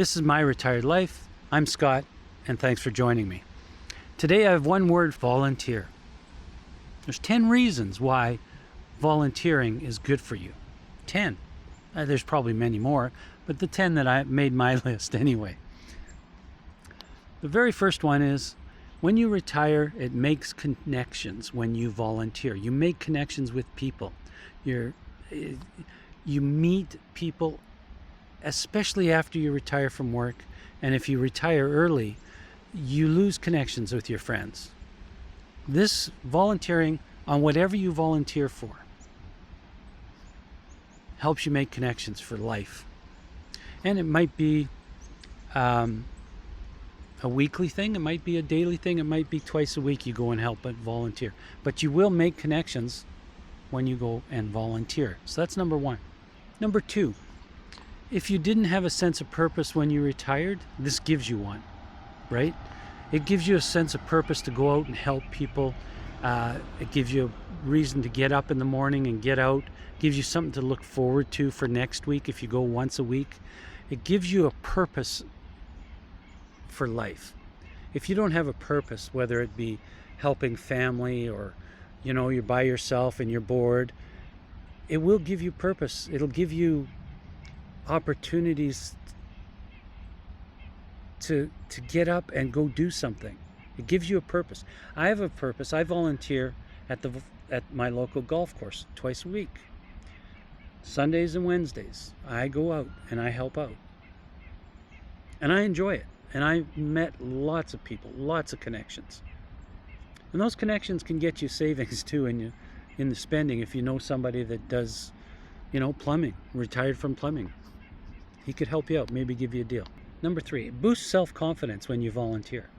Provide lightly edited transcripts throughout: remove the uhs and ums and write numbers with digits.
This is My Retired Life. I'm Scott, and thanks for joining me. Today I have one word: volunteer. There's 10 reasons why volunteering is good for you. 10. There's probably many more, but the 10 that I made my list anyway. The very first one is, when you retire, it makes connections when you volunteer. You make connections with people. You meet people, especially after you retire from work. And if you retire early, you lose connections with your friends. This volunteering, on whatever you volunteer for, helps you make connections for life. And it might be a weekly thing, it might be a daily thing, it might be twice a week you go and help and volunteer. But you will make connections when you go and volunteer. So that's number one. Number two, if you didn't have a sense of purpose when you retired, this gives you one, right? It gives you a sense of purpose to go out and help people. It gives you a reason to get up in the morning and get out. It gives you something to look forward to for next week if you go once a week. It gives you a purpose for life. If you don't have a purpose, whether it be helping family or you're by yourself and you're bored, it will give you purpose. It'll give you opportunities to get up and go do something. It gives you a purpose. I have a purpose. I volunteer at my local golf course twice a week. Sundays and Wednesdays, I go out and I help out. And I enjoy it. And I've met lots of people, lots of connections. And those connections can get you savings too in the spending if you know somebody that does, plumbing, retired from plumbing. He could help you out, maybe give you a deal. Number three, it boosts self-confidence when you volunteer.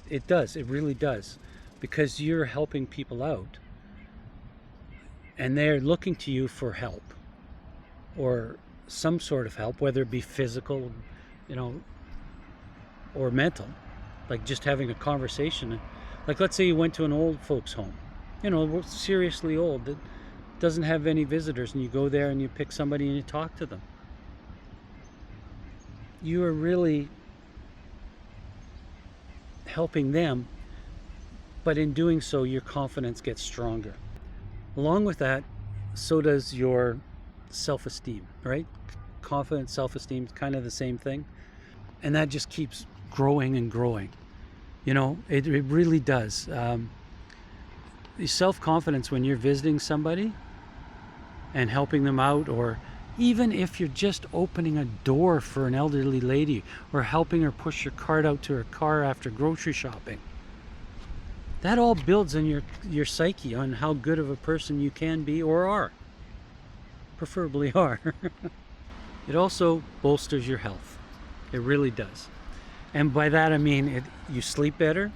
It does, it really does, because you're helping people out and they're looking to you for help or some sort of help, whether it be physical, or mental, like just having a conversation. Like, let's say you went to an old folks home, seriously old, that doesn't have any visitors, and you go there and you pick somebody and you talk to them. You are really helping them, but in doing so, your confidence gets stronger. Along with that, so does your self-esteem, right? Confidence, self-esteem is kind of the same thing. And that just keeps growing and growing. It really does. The self-confidence when you're visiting somebody and helping them out, or even if you're just opening a door for an elderly lady or helping her push your cart out to her car after grocery shopping, that all builds on your psyche, on how good of a person you can be or are. Preferably are. It also bolsters your health. It really does. And by that I mean you sleep better,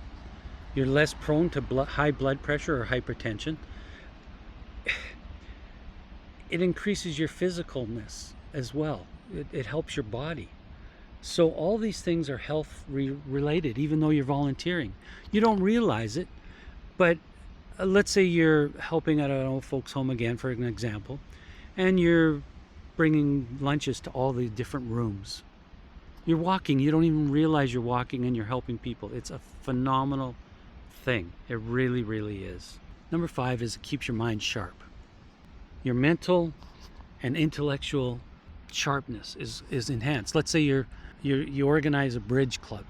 you're less prone to high blood pressure or hypertension. It increases your physicalness as well. It helps your body. So all these things are health related, even though you're volunteering. You don't realize it, but let's say you're helping at an old folks home again, for an example, and you're bringing lunches to all the different rooms. You're walking, you don't even realize you're walking and you're helping people. It's a phenomenal thing. It really, really is. Number 5 is it keeps your mind sharp. Your mental and intellectual sharpness is enhanced. Let's say you organize a bridge club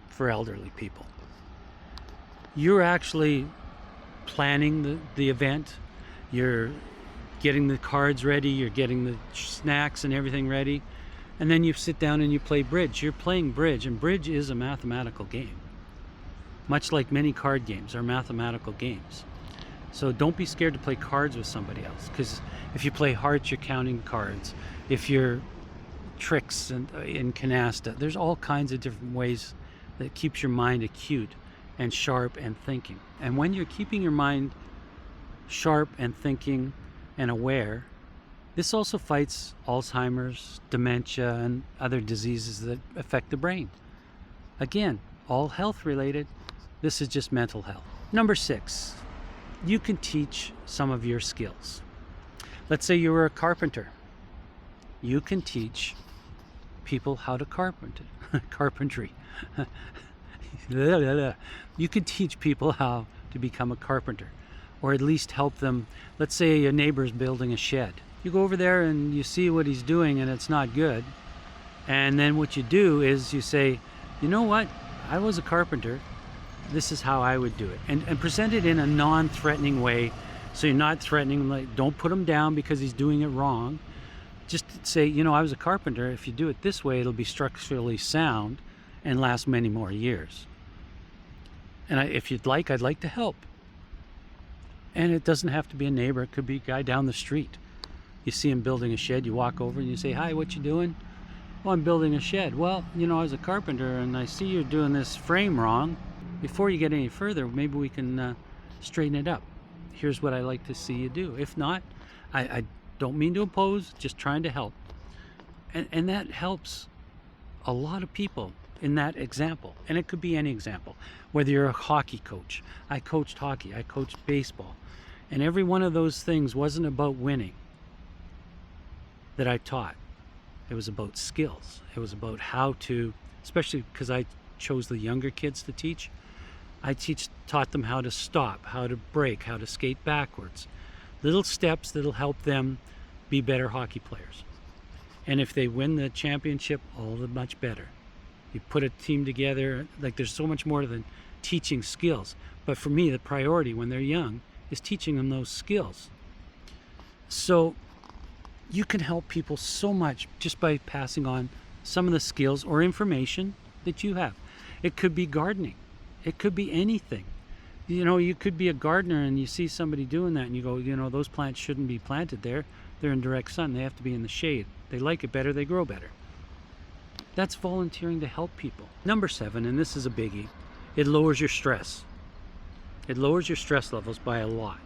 for elderly people. You're actually planning the event. You're getting the cards ready, you're getting the snacks and everything ready. And then you sit down and you play bridge. You're playing bridge, and bridge is a mathematical game. Much like many card games are mathematical games. So don't be scared to play cards with somebody else, because if you play hearts, you're counting cards. If you're tricks in canasta, there's all kinds of different ways that keeps your mind acute and sharp and thinking. And when you're keeping your mind sharp and thinking and aware, this also fights Alzheimer's, dementia, and other diseases that affect the brain. Again, all health related. This is just mental health. Number 6, you can teach some of your skills. Let's say you were a carpenter. You can teach people how to carpentry. You can teach people how to become a carpenter, or at least help them. Let's say a neighbor's building a shed. You go over there and you see what he's doing and it's not good. And then what you do is you say, you know what? I was a carpenter. This is how I would do it. And present it in a non-threatening way. So you're not threatening, like, don't put him down because he's doing it wrong. Just say, you know, I was a carpenter. If you do it this way, it'll be structurally sound and last many more years. And if you'd like, I'd like to help. And it doesn't have to be a neighbor. It could be a guy down the street. You see him building a shed, you walk over and you say, hi, what you doing? Well, I'm building a shed. Well, you know, I was a carpenter and I see you're doing this frame wrong. Before you get any further, maybe we can straighten it up. Here's what I like to see you do. If not, I don't mean to oppose, just trying to help. And that helps a lot of people in that example. And it could be any example. Whether you're a hockey coach. I coached hockey, I coached baseball. And every one of those things wasn't about winning that I taught. It was about skills. It was about how to, especially because I chose the younger kids to teach, taught them how to stop, how to brake, how to skate backwards. Little steps that'll help them be better hockey players. And if they win the championship, all the much better. You put a team together, like, there's so much more than teaching skills. But for me, the priority when they're young is teaching them those skills. So you can help people so much just by passing on some of the skills or information that you have. It could be gardening. It could be anything. You know, you could be a gardener and you see somebody doing that and you go, you know, those plants shouldn't be planted there. They're in direct sun. They have to be in the shade. They like it better. They grow better. That's volunteering to help people. Number 7, and this is a biggie, it lowers your stress. It lowers your stress levels by a lot.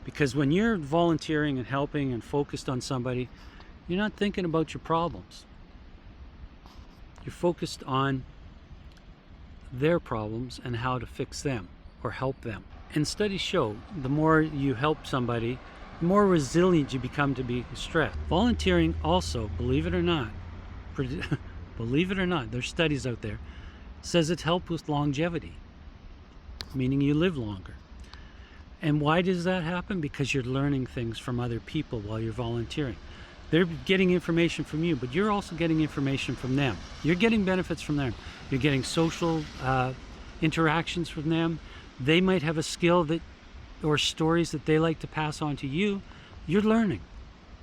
Because when you're volunteering and helping and focused on somebody, you're not thinking about your problems. You're focused on their problems and how to fix them or help them. And studies show the more you help somebody, the more resilient you become to be stressed. Volunteering also, believe it or not, there's studies out there, says it helps with longevity, meaning you live longer. And why does that happen? Because you're learning things from other people while you're volunteering. They're getting information from you, but you're also getting information from them. You're getting benefits from them. You're getting social interactions from them. They might have a skill or stories that they like to pass on to you. You're learning.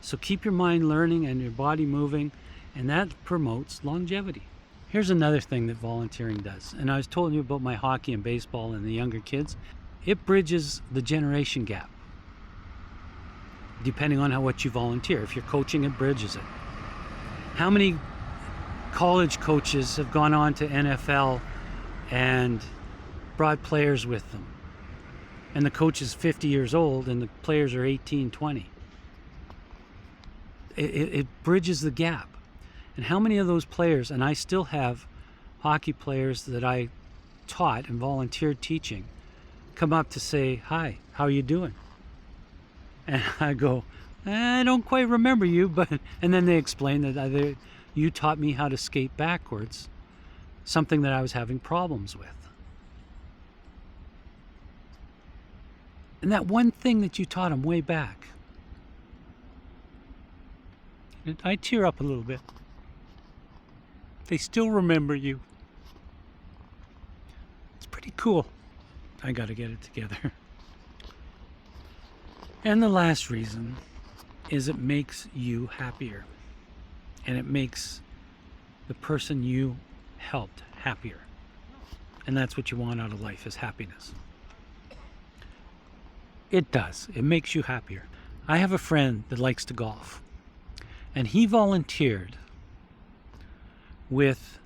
So keep your mind learning and your body moving, and that promotes longevity. Here's another thing that volunteering does. And I was telling you about my hockey and baseball and the younger kids. It bridges the generation gap. Depending on what you volunteer. If you're coaching, it bridges it. How many college coaches have gone on to NFL and brought players with them? And the coach is 50 years old and the players are 18, 20. It bridges the gap. And how many of those players, and I still have hockey players that I taught and volunteered teaching, come up to say, hi, how are you doing? And I go, I don't quite remember you, but, and then they explain that you taught me how to skate backwards, something that I was having problems with. And that one thing that you taught them way back, I tear up a little bit. They still remember you. It's pretty cool. I gotta get it together. And the last reason is it makes you happier. And it makes the person you helped happier. And that's what you want out of life, is happiness. It does. It makes you happier. I have a friend that likes to golf. And he volunteered with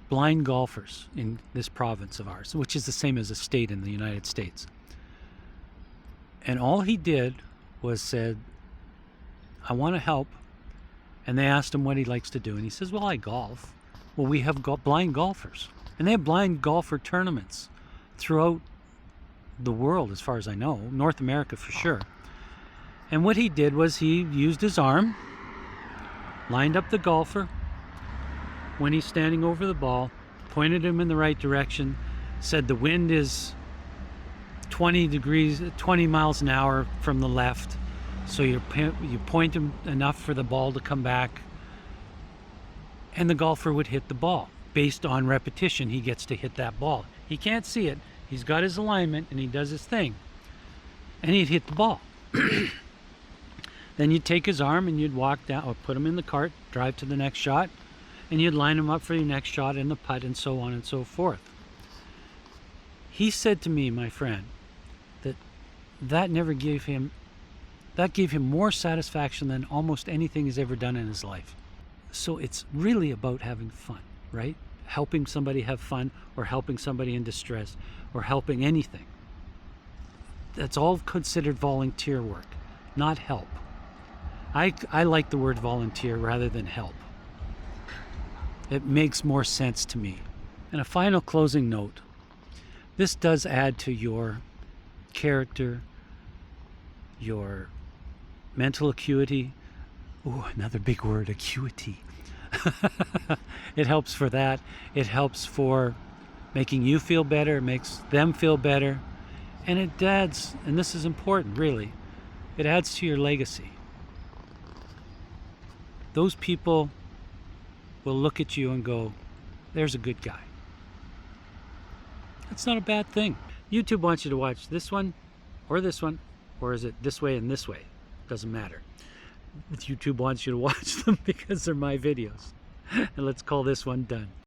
blind golfers in this province of ours, which is the same as a state in the United States. And all he did was said, I want to help. And they asked him what he likes to do. And he says, well, I golf. Well, we have blind golfers. And they have blind golfer tournaments throughout the world, as far as I know, North America for sure. And what he did was he used his arm, lined up the golfer when he's standing over the ball, pointed him in the right direction, said the wind is 20 miles an hour from the left, so you point him enough for the ball to come back, and the golfer would hit the ball. Based on repetition, he gets to hit that ball. He can't see it. He's got his alignment and he does his thing, and he'd hit the ball. Then you'd take his arm and you'd walk down, or put him in the cart, drive to the next shot, and you'd line him up for your next shot and the putt, and so on and so forth. He said to me, my friend, that gave him more satisfaction than almost anything he's ever done in his life. So it's really about having fun, right? Helping somebody have fun, or helping somebody in distress, or helping anything. That's all considered volunteer work, not help. I like the word volunteer rather than help. It makes more sense to me. And a final closing note. This does add to your character, your mental acuity. Ooh, another big word, acuity. It helps for that. It helps for making you feel better, it makes them feel better. And it adds, and this is important really, it adds to your legacy. Those people will look at you and go, there's a good guy. That's not a bad thing. YouTube wants you to watch this one, or is it this way and this way? Doesn't matter. YouTube wants you to watch them because they're my videos. And let's call this one done.